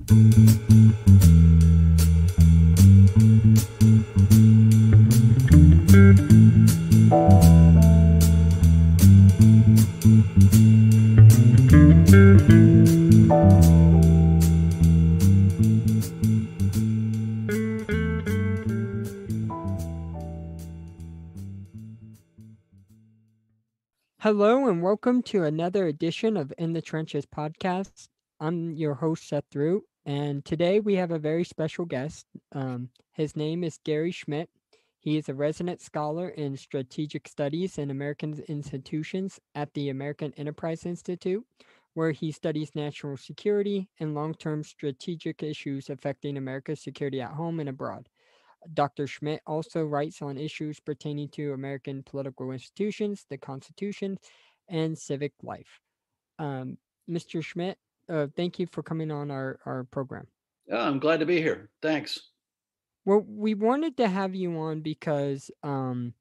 Hello and welcome to another edition of In the Trenches podcast. I'm your host, Seth, and today we have a very special guest. His name is Gary Schmitt. He is a resident scholar in strategic studies in American institutions at the American Enterprise Institute, where he studies national security and long term strategic issues affecting America's security at home and abroad. Dr. Schmitt also writes on issues pertaining to American political institutions, the Constitution, and civic life. Um, Mr. Schmitt, thank you for coming on our program. Oh, I'm glad to be here. Thanks. Well, we wanted to have you on because I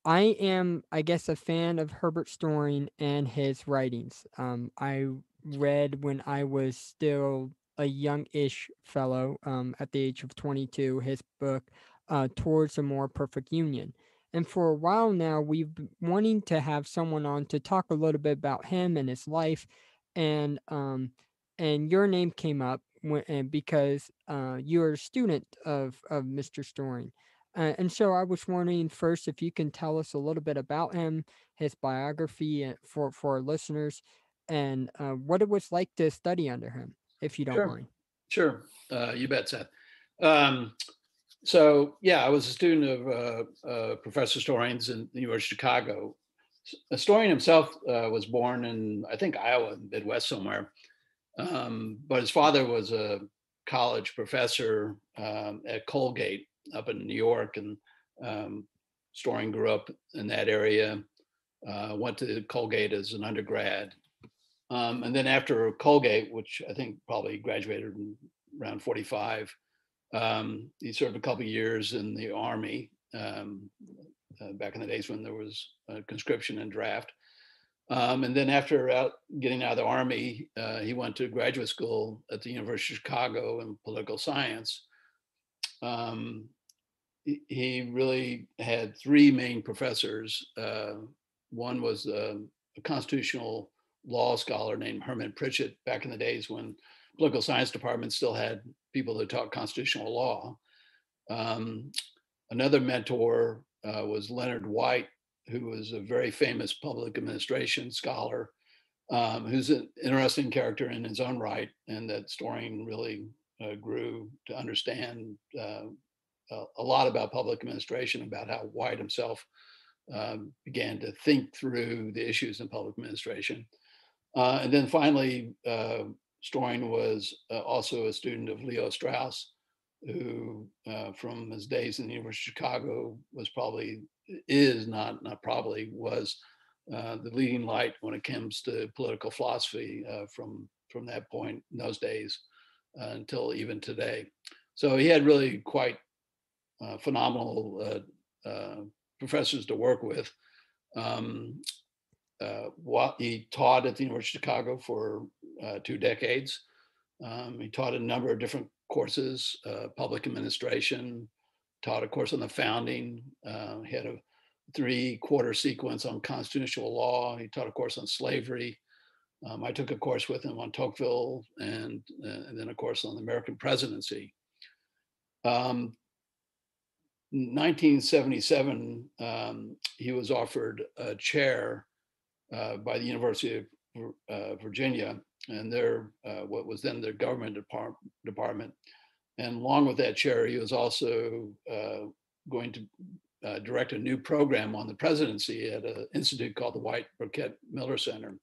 am, I guess, a fan of Herbert Storing and his writings. I read when I was still a young-ish fellow, at the age of 22, his book, Towards a More Perfect Union. And for a while now, we've been wanting to have someone on to talk a little bit about him and his life, and your name came up because you're a student of Mr. Storing. And so I was wondering first if you can tell us a little bit about him, his biography for our listeners, and what it was like to study under him, if you don't Sure. mind. Sure. You bet, Seth. Um, I was a student of Professor Storing's in the University of Chicago. Storing himself was born in, I think, Iowa, Midwest somewhere. But his father was a college professor at Colgate up in New York. And Storing grew up in that area, went to Colgate as an undergrad. And then after Colgate, which I think probably graduated around 45, he served a couple of years in the Army back in the days when there was conscription and draft. And then after getting out of the Army, he went to graduate school at the University of Chicago in political science. He really had three main professors. One was a constitutional law scholar named Herman Pritchett back in the days when political science departments still had people that taught constitutional law. Another mentor was Leonard White, who was a very famous public administration scholar, who's an interesting character in his own right, and that Storing really grew to understand a lot about public administration, about how White himself began to think through the issues in public administration. And then finally, Storing was also a student of Leo Strauss, who from his days in the University of Chicago was the leading light when it comes to political philosophy from that point in those days until even today. So he had really quite phenomenal professors to work with. He taught at the University of Chicago for 2 decades. He taught a number of different courses, public administration, taught a course on the founding. He had a 3-quarter sequence on constitutional law. He taught a course on slavery. I took a course with him on Tocqueville and then a course on the American presidency. 1977, he was offered a chair by the University of Virginia and their what was then their government department. And along with that chair, he was also going to direct a new program on the presidency at an institute called the White Burkett Miller Center.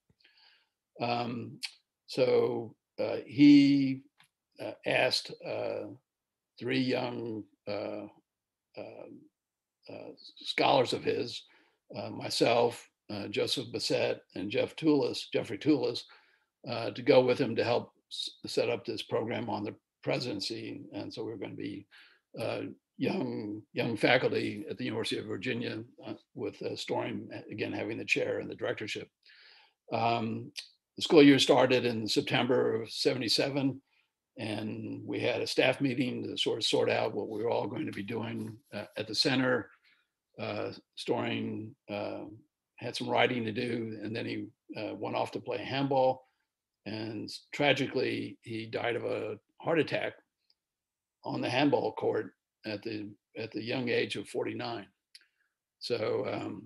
He asked 3 young scholars of his, myself, Joseph Bassett, and Jeffrey Toulis, to go with him to help set up this program on the presidency. And so we're going to be young faculty at the University of Virginia with Storing again having the chair and the directorship. The school year started in September of '77. and we had a staff meeting to sort out what we were all going to be doing at the center. Storing had some writing to do, and then he went off to play handball. And tragically, he died of a heart attack on the handball court at the young age of 49. So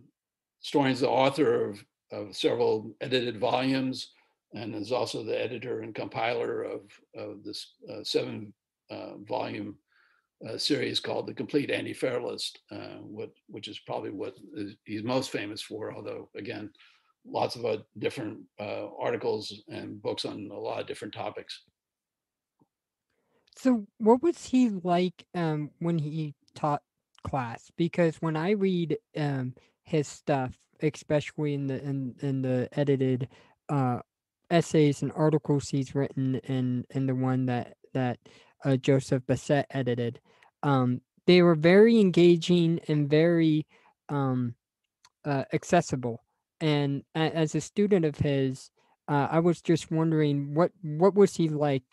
Storing's the author of several edited volumes, and is also the editor and compiler of this 7 volume series called The Complete Anti-Federalist, which is probably what he's most famous for, although, again, lots of different articles and books on a lot of different topics. So, what was he like when he taught class? Because when I read his stuff, especially in the edited uh, essays and articles he's written, in the one that Joseph Bassett edited, they were very engaging and very um, accessible. And as a student of his, I was just wondering what was he like?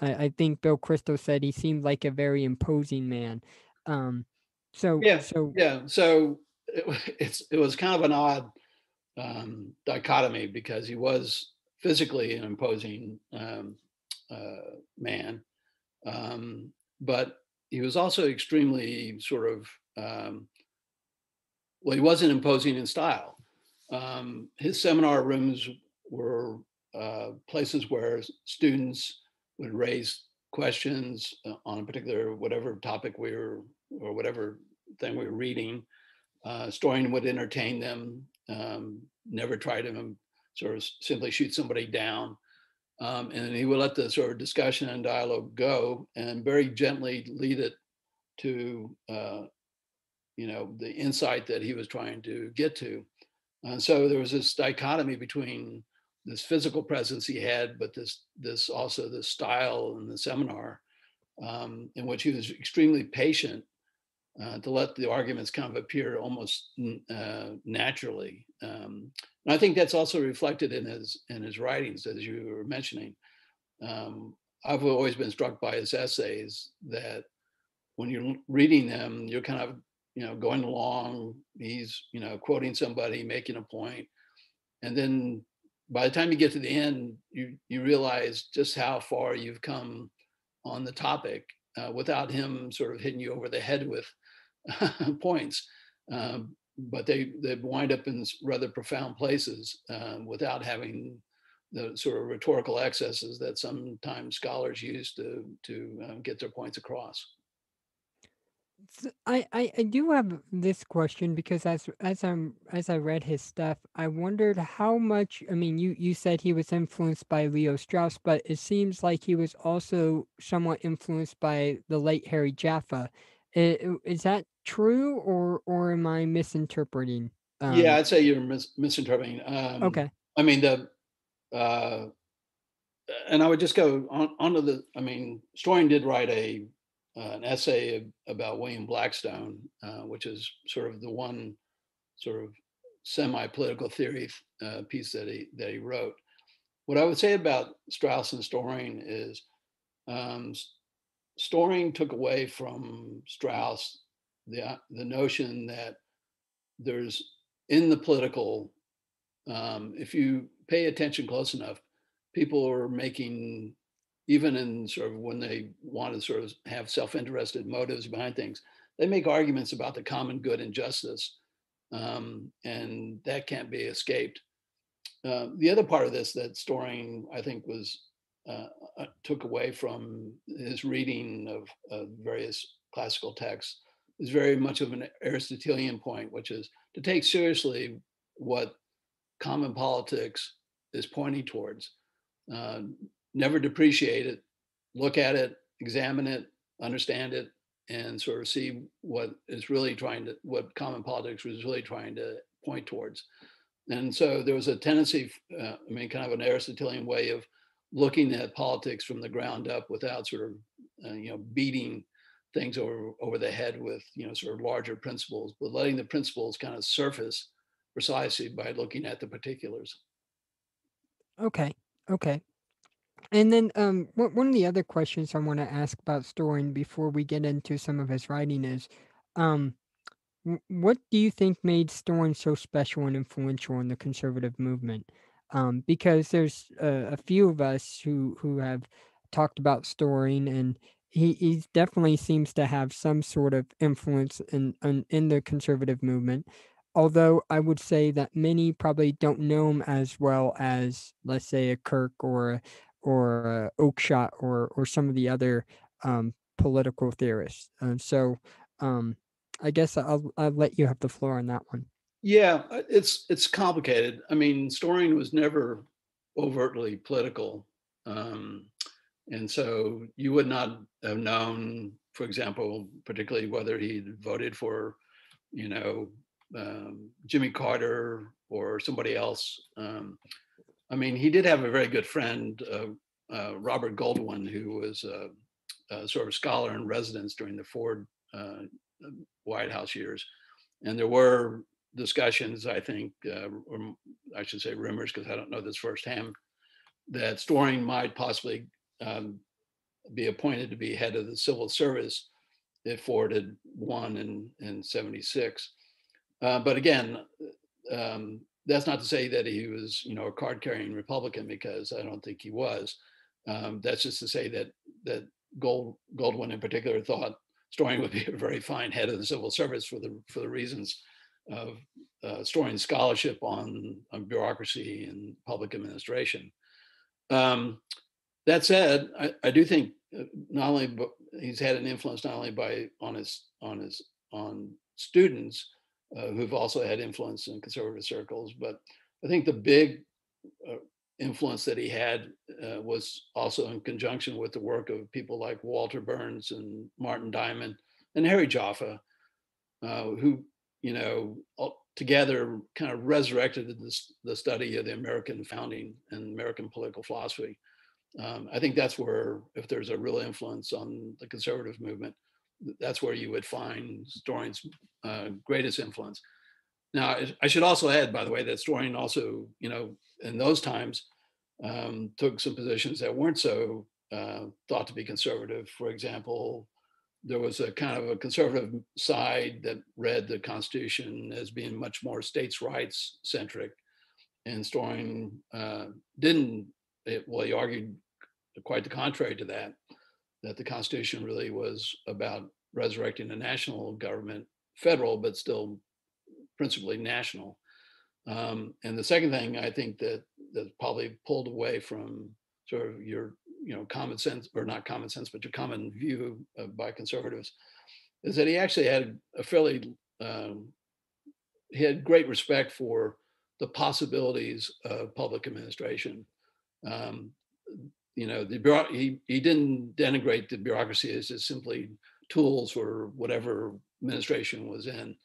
I think Bill Crystal said he seemed like a very imposing man. Um, so Yeah, so yeah. So it was kind of an odd dichotomy, because he was physically an imposing man, um, but he was also extremely sort of well, he wasn't imposing in style. His seminar rooms were places where students would raise questions on a particular whatever topic we were, or whatever thing we were reading. Storing would entertain them, never try to sort of simply shoot somebody down. And he would let the sort of discussion and dialogue go, and very gently lead it to the insight that he was trying to get to. And so there was this dichotomy between this physical presence he had, but this also the style in the seminar, in which he was extremely patient to let the arguments kind of appear almost naturally. And I think that's also reflected in his writings, as you were mentioning. Um, I've always been struck by his essays, that when you're reading them, you're kind of going along. He's quoting somebody, making a point, and then by the time you get to the end, you realize just how far you've come on the topic, without him sort of hitting you over the head with points. But they wind up in rather profound places, without having the sort of rhetorical excesses that sometimes scholars use to get their points across. I do have this question because as I read his stuff, I wondered how much. I mean, you said he was influenced by Leo Strauss, but it seems like he was also somewhat influenced by the late Harry Jaffa. Is that true, or am I misinterpreting? Yeah, Um, I'd say you're misinterpreting. okay, I mean, uh, and I would just go onto the. I mean, Storing did write an essay about William Blackstone, which is sort of the one sort of semi-political theory piece that he wrote. What I would say about Strauss and Storing is, um, Storing took away from Strauss the notion that there's in the political, if you pay attention close enough, people are making, even in sort of when they want to sort of have self-interested motives behind things, they make arguments about the common good and justice, and that can't be escaped. The other part of this that Storing, I think, was took away from his reading of various classical texts is very much of an Aristotelian point, which is to take seriously what common politics is pointing towards. Uh, Never depreciate it, look at it, examine it, understand it, and sort of see what common politics was really trying to point towards. And so there was a tendency, I mean, kind of an Aristotelian way of looking at politics from the ground up, without sort of, beating things over the head with, sort of larger principles, but letting the principles kind of surface precisely by looking at the particulars. okay, okay. And then, one of the other questions I want to ask about Storing before we get into some of his writing is, um, what do you think made Storing so special and influential in the conservative movement? Because there's a few of us who have talked about Storing, and he definitely seems to have some sort of influence in the conservative movement. Although I would say that many probably don't know him as well as, let's say, a Kirk or Oakeshott or some of the other political theorists. Um, I guess I'll let you have the floor on that one. Yeah, it's complicated. I mean, Storing was never overtly political, um, and so you would not have known, for example, particularly whether he voted for, you know, Jimmy Carter or somebody else. I mean, he did have a very good friend, Robert Goldwyn, who was a sort of scholar in residence during the Ford White House years, and there were discussions, I think, or I should say rumors, because I don't know this firsthand, that Storing might possibly um, be appointed to be head of the civil service if Ford had won in 76. But again, that's not to say that he was, a card carrying Republican, because I don't think he was. That's just to say that Goldwyn in particular thought Storing would be a very fine head of the civil service for the reasons of Storing's scholarship on bureaucracy and public administration. Um, that said, I do think not only he's had an influence not only by on students who've also had influence in conservative circles, but I think the big uh, influence that he had was also in conjunction with the work of people like Walter Burns and Martin Diamond and Harry Jaffa, who together kind of resurrected the study of the American founding and American political philosophy. I think that's where, if there's a real influence on the conservative movement, that's where you would find Storing's greatest influence. Now, I should also add, by the way, that Storing also, in those times, took some positions that weren't so thought to be conservative. For example, there was a kind of a conservative side that read the Constitution as being much more states' rights centric, and Storing didn't. Well, he argued quite the contrary to that, that the Constitution really was about resurrecting a national government, federal, but still principally national. And the second thing I think that probably pulled away from sort of your common sense, or not common sense, but your common view by conservatives, is that he actually had a fairly he had great respect for the possibilities of public administration. Um, he didn't denigrate the bureaucracy as just simply tools for whatever administration was in.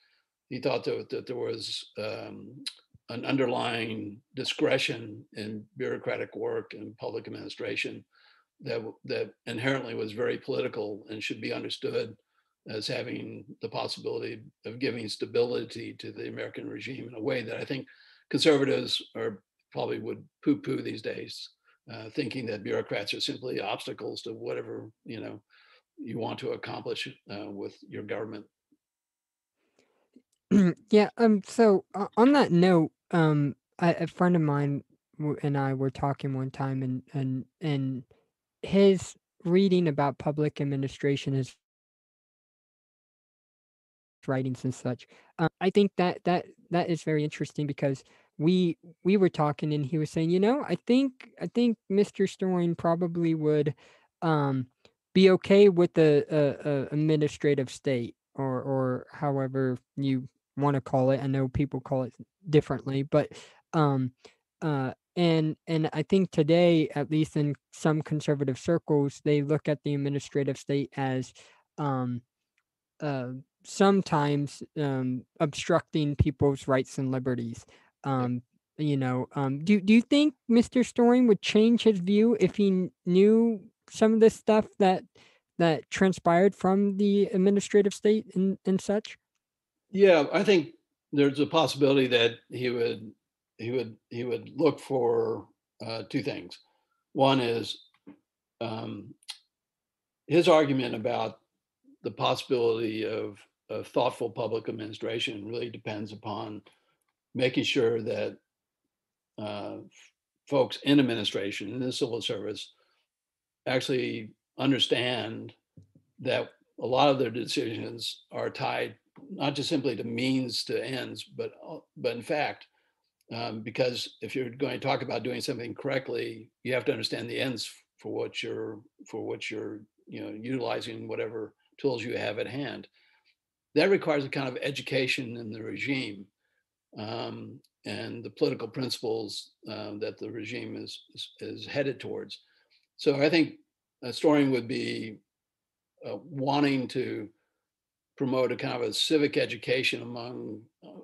He thought that there was an underlying discretion in bureaucratic work and public administration that inherently was very political and should be understood as having the possibility of giving stability to the American regime in a way that I think conservatives are probably would poo-poo these days, thinking that bureaucrats are simply obstacles to whatever you want to accomplish with your government. Yeah. So on that note, a friend of mine and I were talking one time, and his reading about public administration, his writings and such. I think that is very interesting because we were talking and he was saying, I think Mr. Storing probably would um be okay with the administrative state or however you want to call it. I know people call it differently, but um and I think today, at least in some conservative circles, they look at the administrative state as um uh, sometimes obstructing people's rights and liberties. Yep. Do you think Mr. Storing would change his view if he knew some of this stuff that transpired from the administrative state and such? Yeah, I think there's a possibility that he would look for two things. One is um, his argument about the possibility of thoughtful public administration really depends upon making sure that uh, folks in administration, in the civil service, actually understand that a lot of their decisions are tied not just simply to means to ends, but in fact, because if you're going to talk about doing something correctly, you have to understand the ends for what you're utilizing whatever tools you have at hand. That requires a kind of education in the regime and the political principles that the regime is headed towards. So I think a Storing would be wanting to promote a kind of a civic education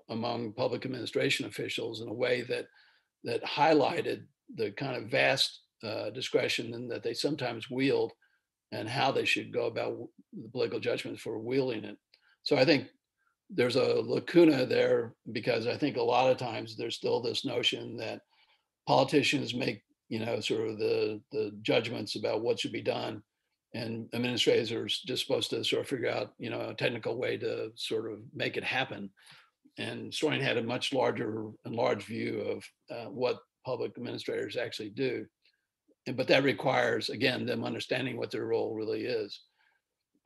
among public administration officials in a way that highlighted the kind of vast discretion and that they sometimes wield and how they should go about the political judgments for wielding it. So I think there's a lacuna there because I think a lot of times there's still this notion that politicians make sort of the judgments about what should be done, and administrators are just supposed to sort of figure out a technical way to sort of make it happen. And Storing had a much larger enlarged view of what public administrators actually do, but that requires again them understanding what their role really is.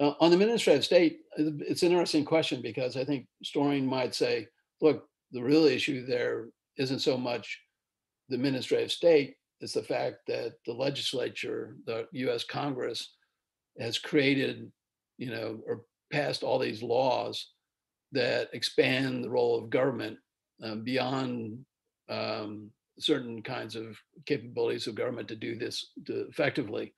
On the administrative state, it's an interesting question because I think Storing might say, look, the real issue there isn't so much the administrative state, it's the fact that the legislature, the US Congress, has created, or passed all these laws that expand the role of government beyond certain kinds of capabilities of government to do this effectively.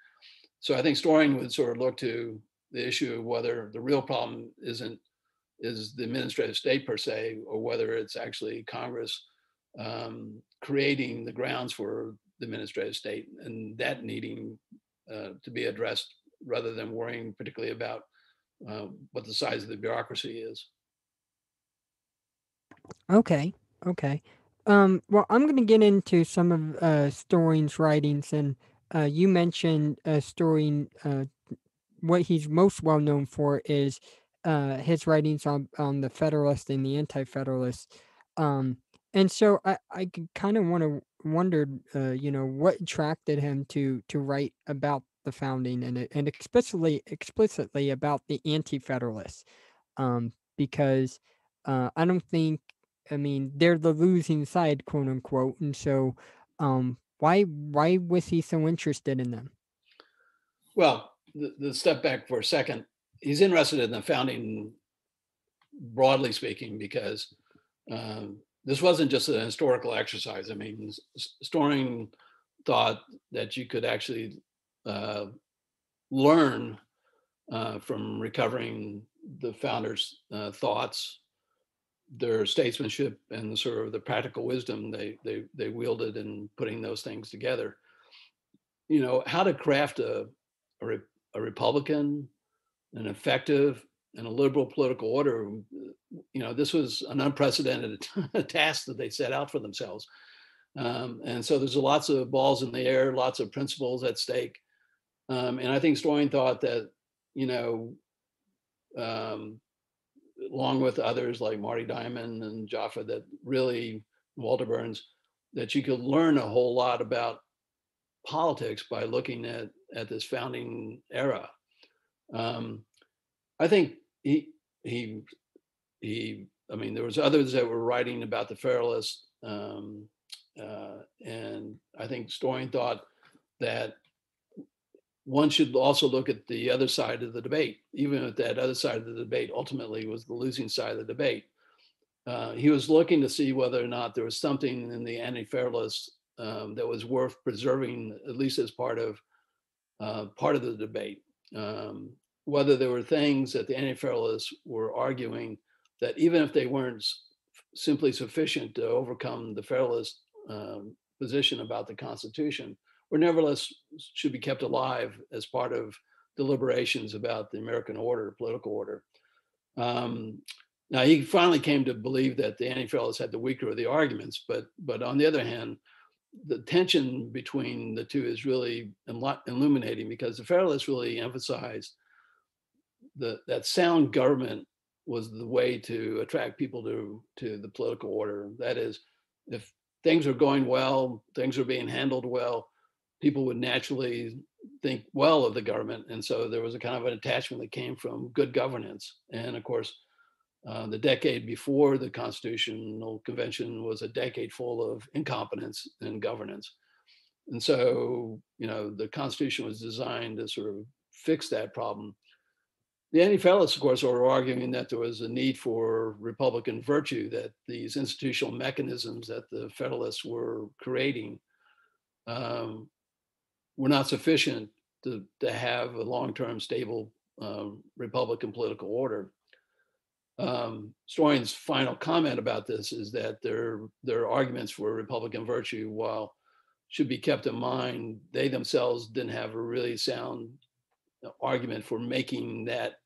So I think Storing would sort of look to the issue of whether the real problem is the administrative state per se, or whether it's actually Congress creating the grounds for the administrative state, and that needing to be addressed rather than worrying particularly about what the size of the bureaucracy is. Okay, okay. Well, I'm gonna get into some of Storing's writings, and you mentioned Storing. What he's most well known for is his writings on the Federalist and the Anti-Federalist. Um, and so I kind of want to wonder, what attracted him to write about the founding and explicitly about the Anti-Federalists. Because I don't think, I mean, they're the losing side, quote unquote, and so why was he so interested in them? Well, the step back for a second, he's interested in the founding broadly speaking because this wasn't just an historical exercise. I mean, Storing thought that you could actually uh, learn from recovering the founders' thoughts, their statesmanship, and the sort of the practical wisdom they wielded in putting those things together. How to craft a Republican, an effective, and a liberal political order. This was an unprecedented task that they set out for themselves. And so there's lots of balls in the air, lots of principles at stake. And I think Storing thought that, you know, um, along with others like Marty Diamond and Jaffa, that really, Walter Burns, that you could learn a whole lot about politics by looking at this founding era. Um, I think he I mean, there was others that were writing about the Federalists, and I think Storing thought that one should also look at the other side of the debate, even if that other side of the debate ultimately was the losing side of the debate. He was looking to see whether or not there was something in the Anti-Federalists that was worth preserving, at least as part of the debate. Whether there were things that the Anti-Federalists were arguing that even if they weren't simply sufficient to overcome the Federalist position about the Constitution, were nevertheless should be kept alive as part of deliberations about the American order, political order. Um, Now he finally came to believe that the Anti-Federalists had the weaker of the arguments, but on the other hand, the tension between the two is really illuminating, because the Federalists really emphasized that sound government was the way to attract people to the political order. That is, if things are going well, things are being handled well, people would naturally think well of the government. And so there was a kind of an attachment that came from good governance. And of course, the decade before the Constitutional Convention was a decade full of incompetence in governance. And so, the Constitution was designed to sort of fix that problem. The Anti-Federalists, of course, are arguing that there was a need for Republican virtue, that these institutional mechanisms that the Federalists were creating um, were not sufficient to have a long-term stable Republican political order. Storing's final comment about this is that their arguments for Republican virtue, while should be kept in mind, they themselves didn't have a really sound argument for making that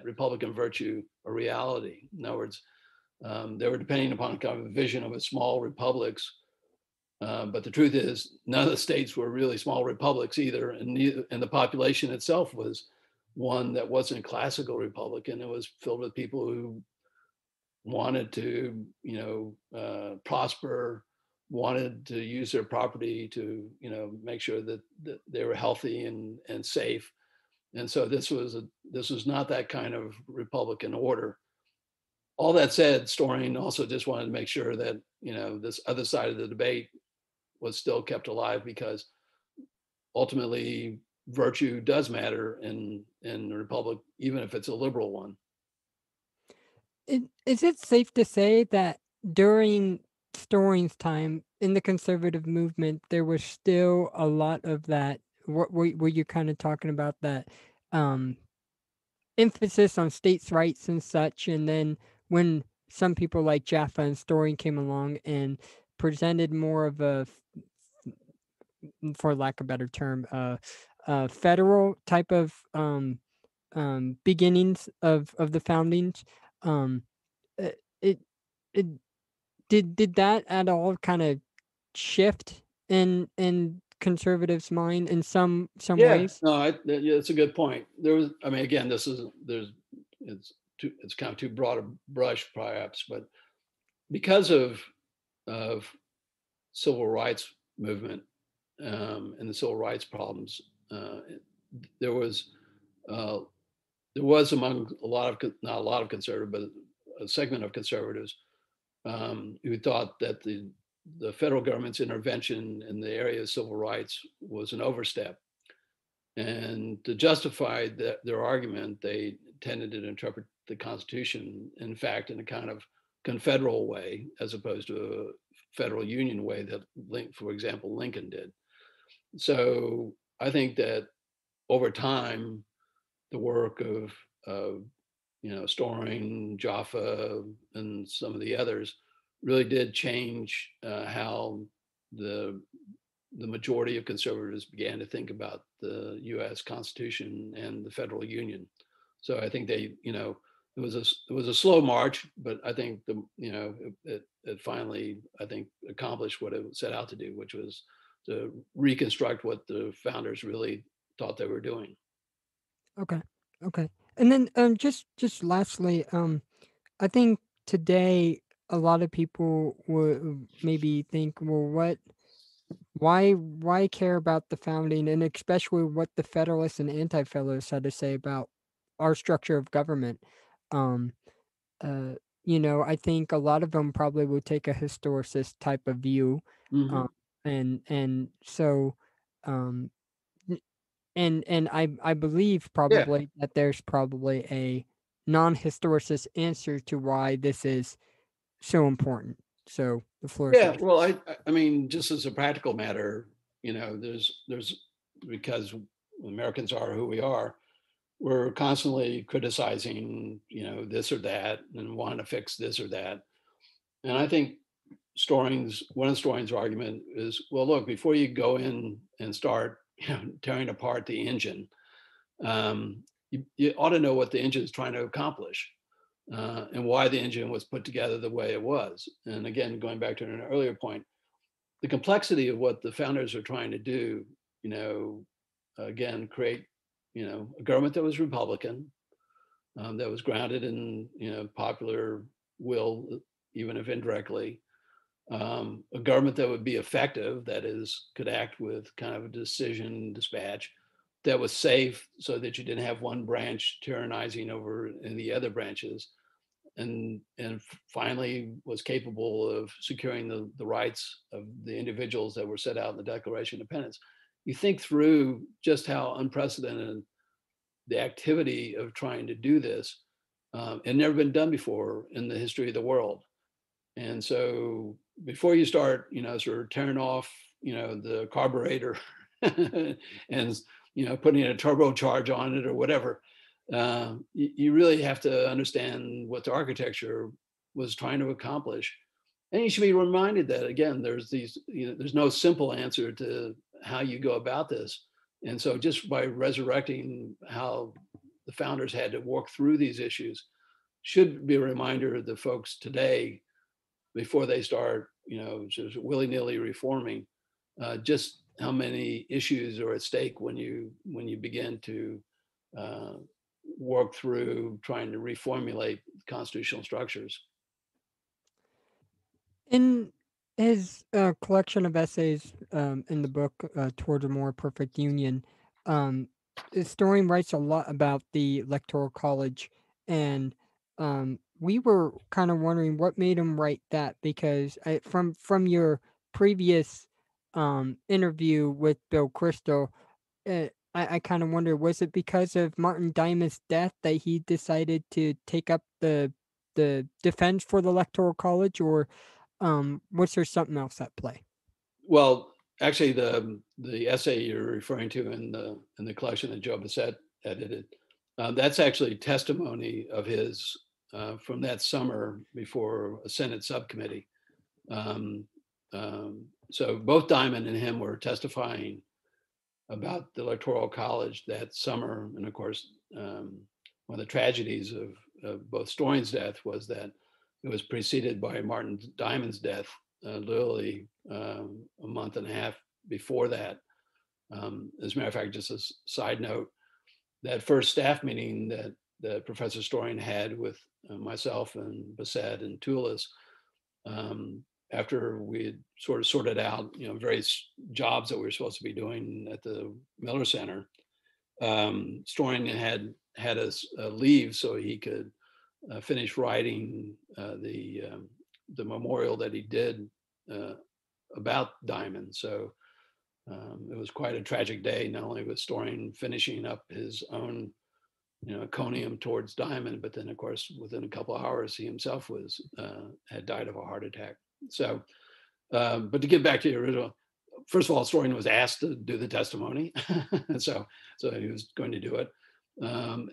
Republican virtue a reality. In other words, they were depending upon a kind of a vision of a small republics. But the truth is, none of the states were really small republics either, and the population itself was one that wasn't classical Republican. It was filled with people who wanted to, prosper, wanted to use their property to, make sure that they were healthy and safe. And so this was not that kind of Republican order. All that said, Storing also just wanted to make sure that, this other side of the debate was still kept alive, because ultimately virtue does matter in the republic, even if it's a liberal one. Is it safe to say that during Storing's time in the conservative movement, there was still a lot of that? What were you kind of talking about, that um, emphasis on states' rights and such? And then when some people like Jaffa and Storing came along and presented more of a, for lack of a better term, federal type of beginnings of the foundings. Um, uh, it it did that at all kind of shift in conservatives' mind in some Yeah, ways? no, yeah, that's a good point. There was, I mean, again, it's kind of too broad a brush, perhaps, but because of civil rights movement and the civil rights problems, there was uh, there was among a lot of not a lot of conservatives, but a segment of conservatives who thought that the federal government's intervention in the area of civil rights was an overstep. And to justify their argument, they tended to interpret the Constitution, in fact, in a kind of confederal way, as opposed to a federal union way that, for example, Lincoln did. So I think that over time, the work of Storing, Jaffa, and some of the others really did change how the the majority of conservatives began to think about the U.S. Constitution and the federal union. So I think it was a slow march, but I think it finally, I think, accomplished what it set out to do, which was to reconstruct what the founders really thought they were doing. Okay, okay. And then just lastly, I think today a lot of people would maybe think, well, why care about the founding, and especially what the Federalists and Anti-Federalists had to say about our structure of government? Um, uh, I think a lot of them probably would take a historicist type of view, um, Hmm. and so, um, n- and I believe Yeah, probably that there's probably a non-historicist answer to why this is so important. So the floor is yeah. yours. Well, I mean, just as a practical matter, there's because Americans are who we are, we're constantly criticizing, this or that, and want to fix this or that. And I think one of Storing's argument is, well, look, before you go in and start, tearing apart the engine, you ought to know what the engine is trying to accomplish, and why the engine was put together the way it was. And again, going back to an earlier point, the complexity of what the founders are trying to do, you know, again, create, a government that was Republican, that was grounded in, popular will, even if indirectly, a government that would be effective, that is, could act with kind of a decision dispatch, that was safe so that you didn't have one branch tyrannizing over in the other branches, and finally was capable of securing the rights of the individuals that were set out in the Declaration of Independence. You think through just how unprecedented the activity of trying to do this, had never been done before in the history of the world. And so before you start, sort of tearing off, the carburetor and, putting a turbocharge on it or whatever, you really have to understand what the architecture was trying to accomplish. And you should be reminded that again, there's no simple answer to how you go about this. And so just by resurrecting how the founders had to work through these issues should be a reminder of the folks today before they start, just willy-nilly reforming, just how many issues are at stake when you begin to uh, work through trying to reformulate constitutional structures. In his collection of essays in the book Towards a More Perfect Union, um, Storing writes a lot about the Electoral College, and we were kind of wondering what made him write that because from your previous interview with Bill Crystal, I kind of wonder, was it because of Martin Diamond's death that he decided to take up the defense for the Electoral College, or was there something else at play? Well, actually, the essay you're referring to in the collection that Joe Bassett edited, that's actually testimony of his from that summer before a Senate subcommittee. Um, so both Diamond and him were testifying about the Electoral College that summer, and of course, one of the tragedies of both Storing's death was that it was preceded by Martin Diamond's death, literally a month and a half before that. As a matter of fact, just a side note, that first staff meeting that Professor Storing had with myself and Bassett and Toulis, um, after we had sort of sorted out, various jobs that we were supposed to be doing at the Miller Center, Storing had us leave so he could finish writing the memorial that he did uh, about Diamond. So it was quite a tragic day. Not only was Storing finishing up his own, conium towards Diamond, but then, of course, within a couple of hours, he himself was had died of a heart attack. So, but to get back to the original, first of all, Storing was asked to do the testimony, so he was going to do it.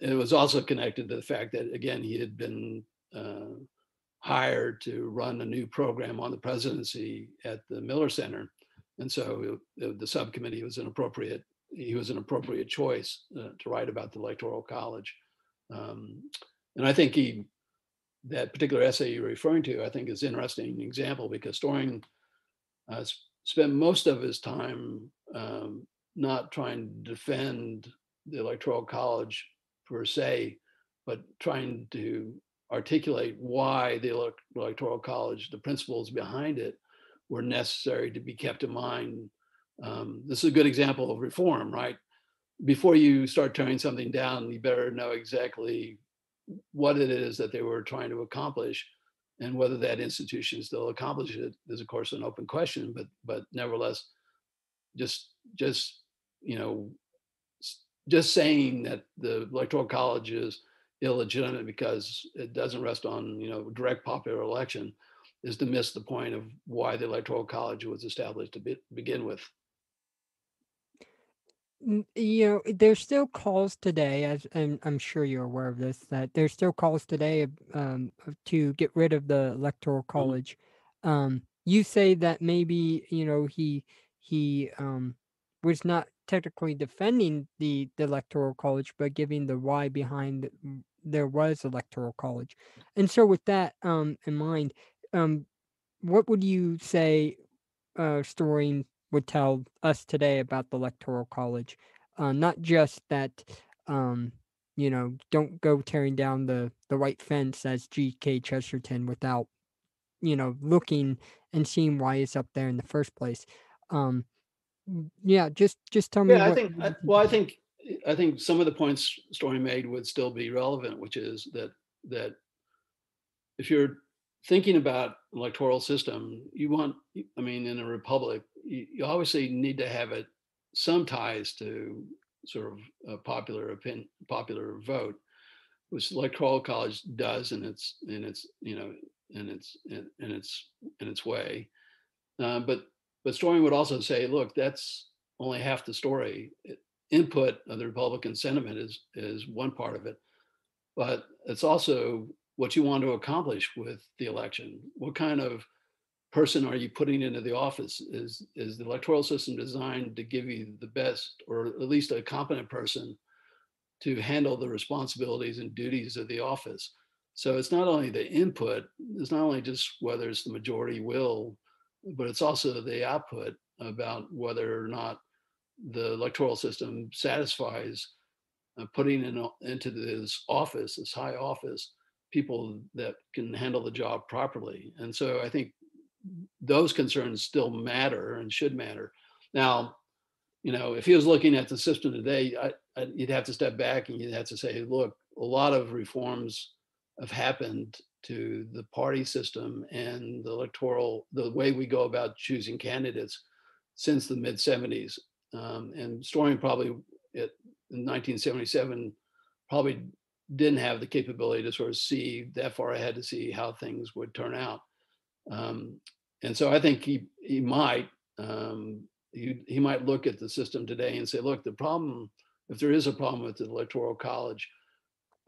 It was also connected to the fact that again he had been uh, hired to run a new program on the presidency at the Miller Center, and so the subcommittee was an appropriate. He was an appropriate choice to write about the Electoral College, um, and I think that particular essay you're referring to, I think, is an interesting example because Storing uh, spent most of his time not trying to defend the Electoral College per se, but trying to articulate why the Electoral College, the principles behind it, were necessary to be kept in mind. This is a good example of reform, right? Before you start tearing something down, you better know exactly what it is that they were trying to accomplish, and whether that institution still accomplishes it is of course an open question, but nevertheless, just you know just saying that the electoral college is illegitimate because it doesn't rest on direct popular election is to miss the point of why the electoral college was established to begin with. There's still calls today, as and I'm sure you're aware of this, that there's still calls today to get rid of the Electoral Mhm. College. You say that maybe he was not technically defending the Electoral College, but giving the why behind there was Electoral College. And so, with that in mind, um, what would you say? Storing would tell us today about the Electoral College. Not just that, um, don't go tearing down the white fence as G.K. Chesterton without, looking and seeing why it's up there in the first place. Um, yeah, just tell me Yeah, what you think well, about. I think some of the points Story made would still be relevant, which is that if you're thinking about electoral system, you want, I mean, in a republic, you obviously need to have it some ties to sort of a popular vote, which the electoral college does in its way. But Storing would also say, look, that's only half the story. Input of the Republican sentiment is one part of it, but it's also what you want to accomplish with the election. What kind of person are you putting into the office? Is the electoral system designed to give you the best, or at least a competent person to handle the responsibilities and duties of the office? So it's not only the input, it's not only just whether it's the majority will, but it's also the output about whether or not the electoral system satisfies putting into this office, this high office, people that can handle the job properly. And so I think those concerns still matter and should matter. Now, if he was looking at the system today, you'd have to step back and you'd have to say, look, a lot of reforms have happened to the party system and the way we go about choosing candidates since the mid 70s. And Storing probably in 1977 probably didn't have the capability to sort of see that far ahead to see how things would turn out. Um, and so I think he might he might look at the system today and say, look, the problem, if there is a problem with the electoral college,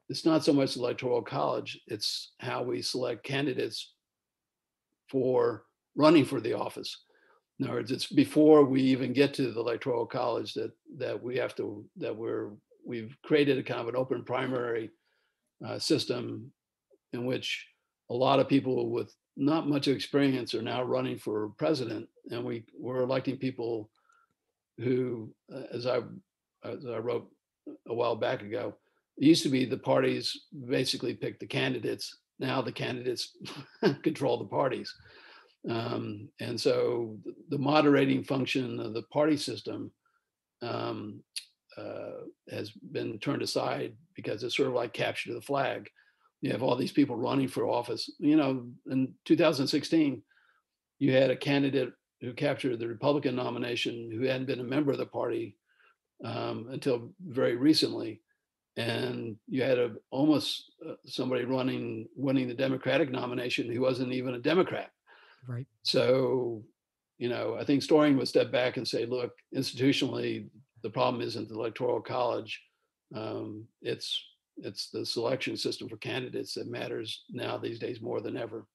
it's not so much the electoral college, it's how we select candidates for running for the office. In other words, it's before we even get to the electoral college that we have to that we've created a kind of an open primary system in which a lot of people with not much experience are now running for president, and we're electing people who, as I wrote a while back ago, it used to be the parties basically picked the candidates. Now the candidates control the parties, and so the moderating function of the party system um, has been turned aside because it's sort of like capture the flag. You have all these people running for office. In 2016, you had a candidate who captured the Republican nomination who hadn't been a member of the party until very recently. And you had almost somebody winning the Democratic nomination who wasn't even a Democrat. Right. So, I think Storing would step back and say, look, institutionally, the problem isn't the electoral college. It's the selection system for candidates that matters now these days more than ever.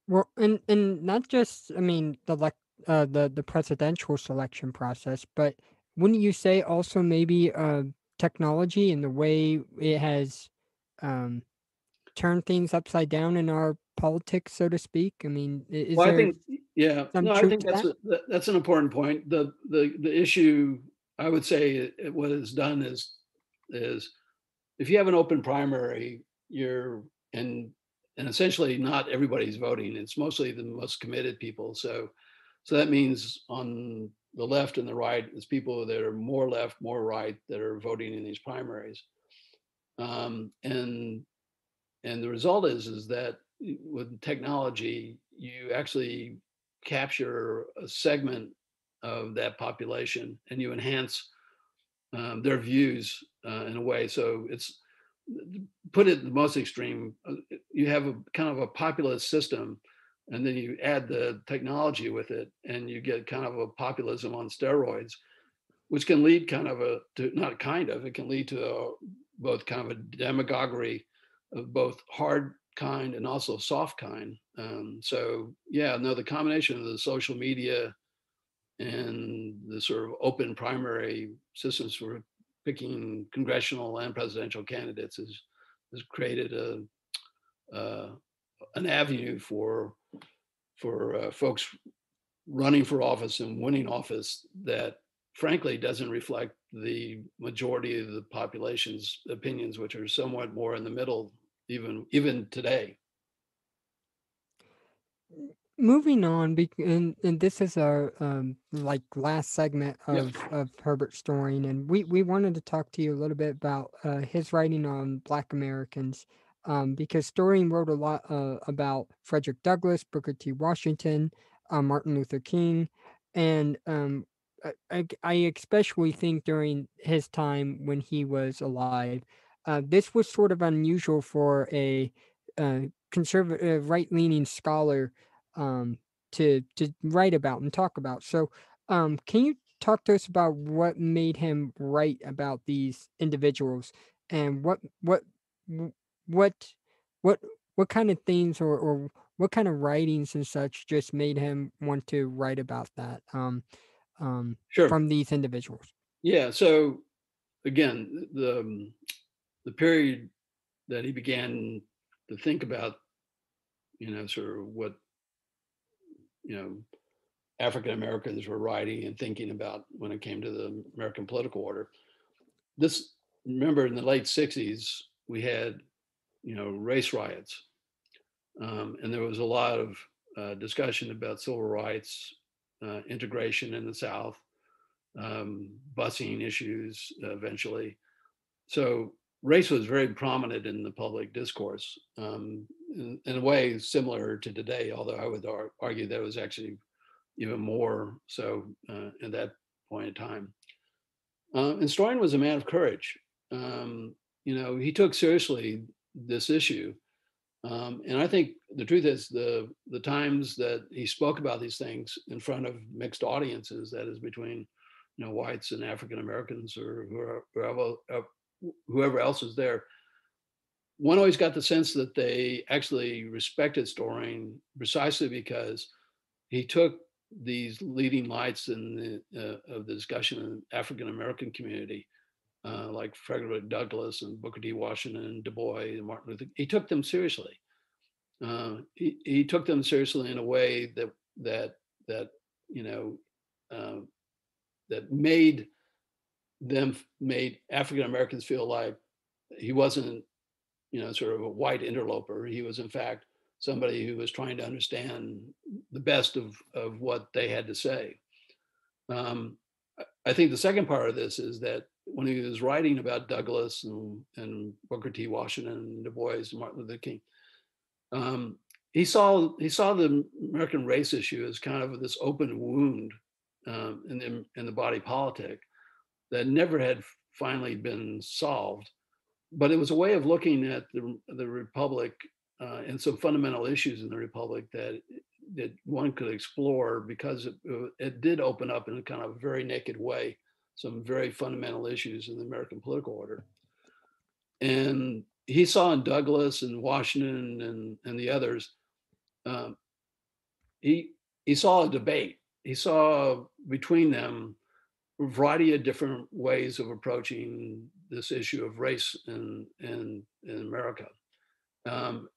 Well, and not just, I mean, the presidential selection process, but wouldn't you say also maybe technology and the way it has um turned things upside down in our politics, so to speak? I mean, is Well, I there think, yeah, some no, I truth think to that? that's an important point. The issue, I would say, what is done is if you have an open primary, you're and essentially not everybody's voting. It's mostly the most committed people. So that means on the left and the right, it's people that are more left, more right that are voting in these primaries. Um, and and the result is that with technology, you actually capture a segment of that population and you enhance their views in a way. So it's put it the most extreme. You have a kind of a populist system, and then you add the technology with it, and you get kind of a populism on steroids, which can lead kind of not kind of, it can lead to both kind of a demagoguery of both hard kind and also soft kind. So yeah, no, the combination of the social media and the sort of open primary systems for picking congressional and presidential candidates has created uh, an avenue for folks running for office and winning office that frankly doesn't reflect the majority of the population's opinions, which are somewhat more in the middle, even today. Moving on, and this is our like last segment Yep, of Herbert Storing, and we wanted to talk to you a little bit about his writing on Black Americans, because Storing wrote a lot about Frederick Douglass, Booker T. Washington, Martin Luther King, and I especially think during his time when he was alive, this was sort of unusual for a conservative, right leaning scholar um, to write about and talk about. So, can you talk to us about what made him write about these individuals and w- what what what kind of themes or what kind of writings and such just made him want to write about that sure. from these individuals? Yeah. So again, the period that he began to think about, sort of what you know African Americans were writing and thinking about when it came to the American political order. This Remember in the late '60s we had race riots, and there was a lot of discussion about civil rights, integration in the South, busing issues eventually. So race was very prominent in the public discourse, in a way similar to today, although I would argue that it was actually even more so at that point in time. And Stoyan was a man of courage. He took seriously this issue. And I think the truth is the times that he spoke about these things in front of mixed audiences, that is between whites and African Americans or whoever else is there, one always got the sense that they actually respected Storing precisely because he took these leading lights of the discussion in the African American community, like Frederick Douglass and Booker T. Washington and Du Bois and Martin Luther. He took them seriously. He took them seriously in a way that you know uh, that made African Americans feel like he wasn't sort of a white interloper. He was in fact somebody who was trying to understand the best of what they had to say. Um, I think the second part of this is that when he was writing about Douglass and Booker T. Washington and Du Bois and Martin Luther King, um, he saw the American race issue as kind of this open wound in the body politic that never had finally been solved. But it was a way of looking at the republic and some fundamental issues in the republic that one could explore because it did open up in a kind of very naked way some very fundamental issues in the American political order. And he saw in Douglass and Washington and the others, um, he he saw a debate. He saw between them a variety of different ways of approaching this issue of race in America. Um,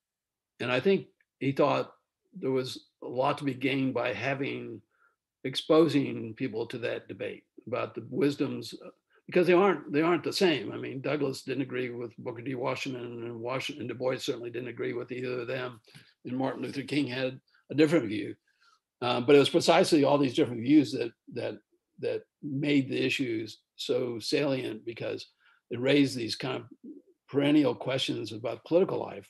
and I think he thought there was a lot to be gained by having exposing people to that debate about the wisdoms because they aren't the same. I mean, Douglass didn't agree with Booker T. Washington, and Washington Du Bois certainly didn't agree with either of them, and Martin Luther King had a different view. But it was precisely all these different views that made the issues so salient because it raised these kind of perennial questions about political life.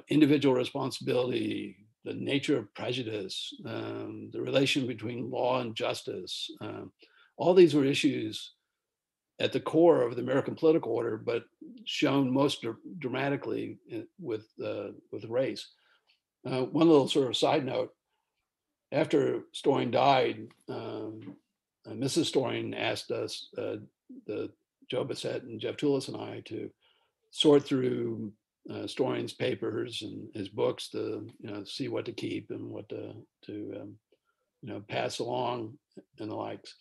Individual responsibility, the nature of prejudice, the relation between law and justice. All these were issues at the core of the American political order, but shown most dramatically with race. One little sort of side note: after Storing died, Mrs. Storing asked us, the Joe Bassett and Jeff Toulis and I, to sort through Storing's papers and his books to see what to keep and what to pass along and the likes.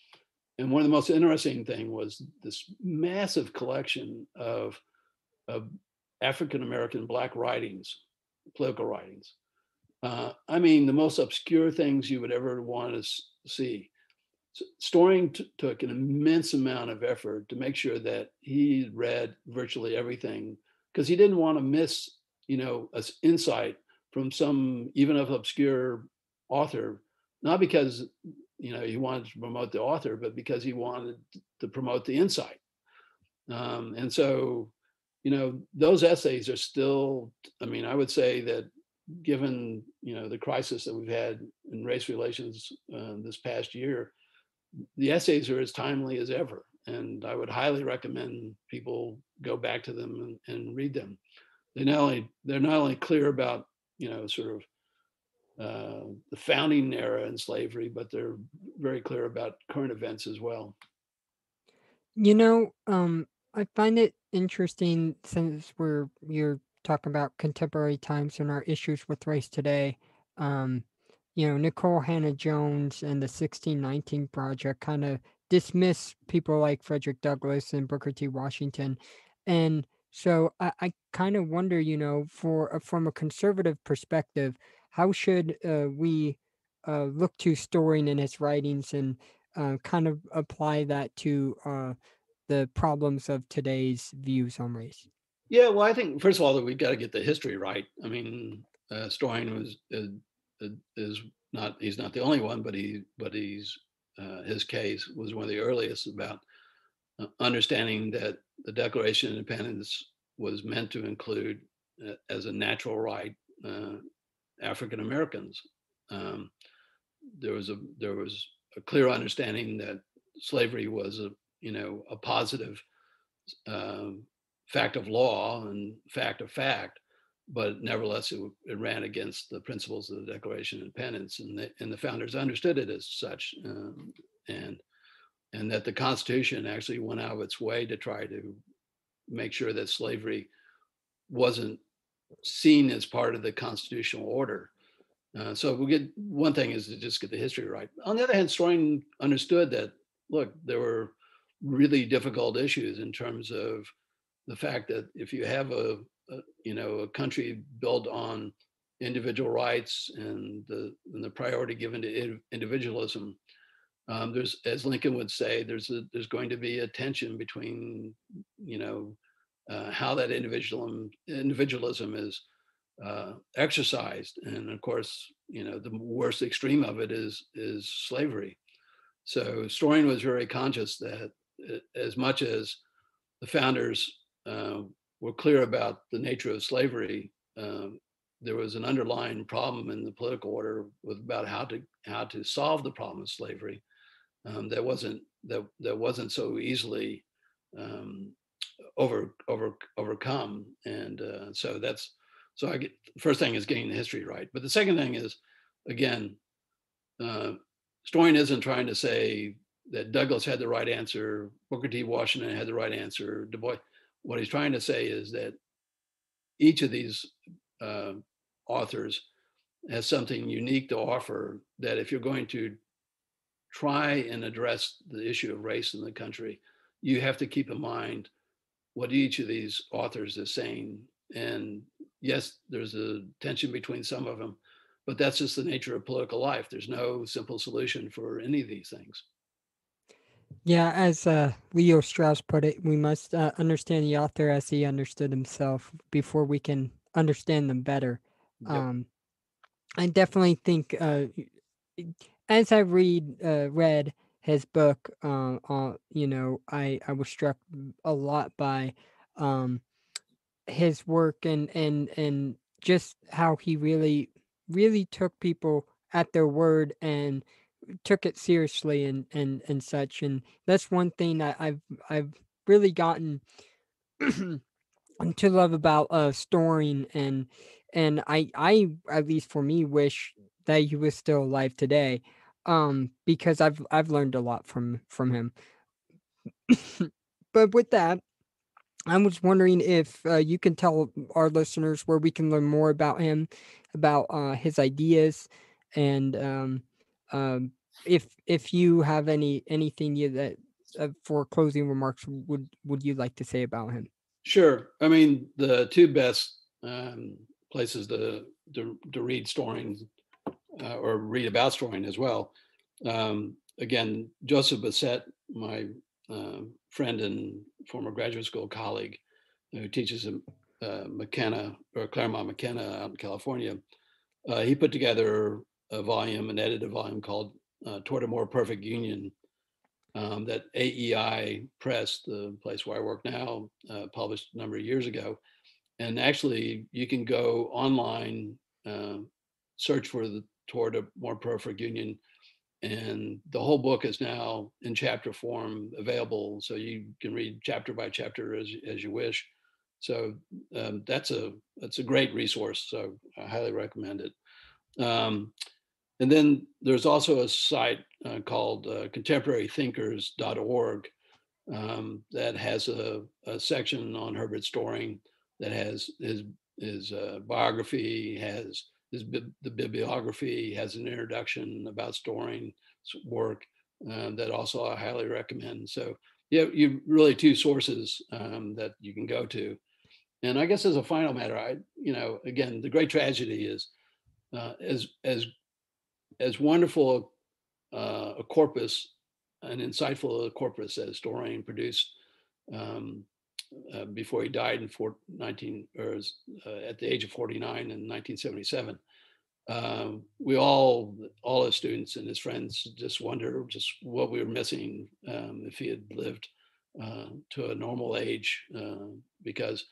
And one of the most interesting thing was this massive collection of African American Black writings, political writings. I mean, the most obscure things you would ever want to see. Storing took an immense amount of effort to make sure that he read virtually everything because he didn't want to miss, an insight from some even of obscure author, not because he wanted to promote the author, but because he wanted to promote the insight. And so, those essays are still. I mean, I would say that given the crisis that we've had in race relations this past year, the essays are as timely as ever, and I would highly recommend people go back to them and read them. They're not only clear about sort of the founding era in slavery, but they're very clear about current events as well. You know, I find it interesting since you're talking about contemporary times and our issues with race today. Um, Nicole Hannah Jones and the 1619 Project kind of dismiss people like Frederick Douglass and Booker T. Washington, and so I kind of wonder, from a conservative perspective, how should we look to Storing in his writings and kind of apply that to the problems of today's views on race. Yeah, well, I think first of all that we've got to get the history right. I mean, Stoyan was is not he's not the only one, but he's his case was one of the earliest about understanding that the Declaration of Independence was meant to include as a natural right uh, African Americans. Um, there was a clear understanding that slavery was a positive um, fact of law and fact of fact, but nevertheless it ran against the principles of the Declaration of Independence, and the founders understood it as such, and and that the Constitution actually went out of its way to try to make sure that slavery wasn't seen as part of the constitutional order. So we get one thing is to just get the history right. On the other hand, Storing understood that look, there were really difficult issues in terms of the fact that if you have a country built on individual rights and the priority given to individualism, there's, as Lincoln would say, there's going to be a tension between how that individualism is exercised, and of course, the worst extreme of it is slavery. So Storing was very conscious that as much as the founders uh, were clear about the nature of slavery, there was an underlying problem in the political order with about how to solve the problem of slavery that wasn't so easily um, overcome. And so I get first thing is getting the history right, but the second thing is again, uh, Storing isn't trying to say that Douglas had the right answer, Booker T. Washington had the right answer, Du Bois. What he's trying to say is that each of these uh, authors has something unique to offer. That if you're going to try and address the issue of race in the country, you have to keep in mind what each of these authors is saying. And yes, there's a tension between some of them, but that's just the nature of political life. There's no simple solution for any of these things. Yeah, as Leo Strauss put it, we must understand the author as he understood himself before we can understand them better. Yep. Um, I definitely think, as I read his book, I was struck a lot by um, his work and just how he really took people at their word and took it seriously and such. And that's one thing that I've really gotten to love about Storing, and I at least for me wish that he was still alive today, because I've learned a lot from him. But with that, I was wondering if you can tell our listeners where we can learn more about him, about his ideas, and um, if you have anything that for closing remarks would you like to say about him? Sure. I mean, the two best places to read Storing or read about Storing as well. Again, Joseph Bassett, my friend and former graduate school colleague who teaches in McKenna or Claremont McKenna out in California, he put together a volume, an edited volume called Toward a More Perfect Union that AEI Press, the place where I work now, published a number of years ago. And actually, you can go online, uh, search for the Toward a More Perfect Union, and the whole book is now in chapter form available, so you can read chapter by chapter as you wish. So that's a great resource. So I highly recommend it. And then there's also a site called contemporarythinkers.org that has a section on Herbert Storing that has his biography, has the bibliography, has an introduction about Storing's work that also I highly recommend. So yeah, you really two sources that you can go to. And I guess as a final matter, again, the great tragedy is as wonderful a corpus, an insightful corpus as Storing produced um, before he died in 19 or at the age of 49 in 1977. We all his students and his friends just wonder just what we were missing if he had lived to a normal age, because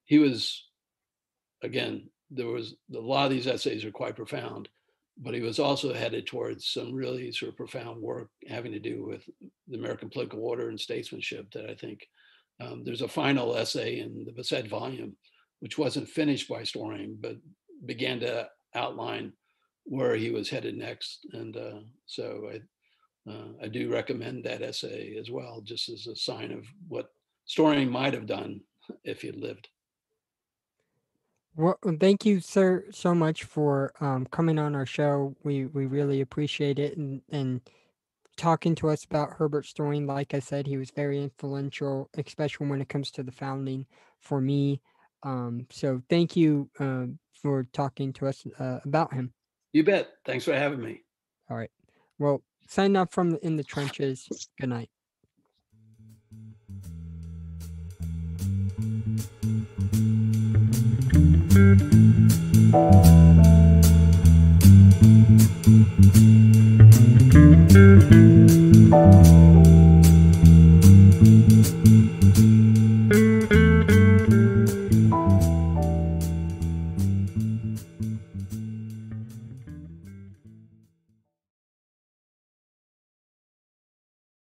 he was, again, there was a lot of these essays are quite profound, but he was also headed towards some really sort of profound work having to do with the American political order and statesmanship that I think there's a final essay in the Bassett volume, which wasn't finished by Storing, but began to outline where he was headed next. And so I do recommend that essay as well, just as a sign of what Storing might have done if he had lived. Well, thank you, sir, so much for coming on our show. We really appreciate it, and talking to us about Herbert Storing. Like I said, he was very influential, especially when it comes to the founding for me. So thank you for talking to us about him. You bet. Thanks for having me. All right. Well, sign off from in the trenches. Good night.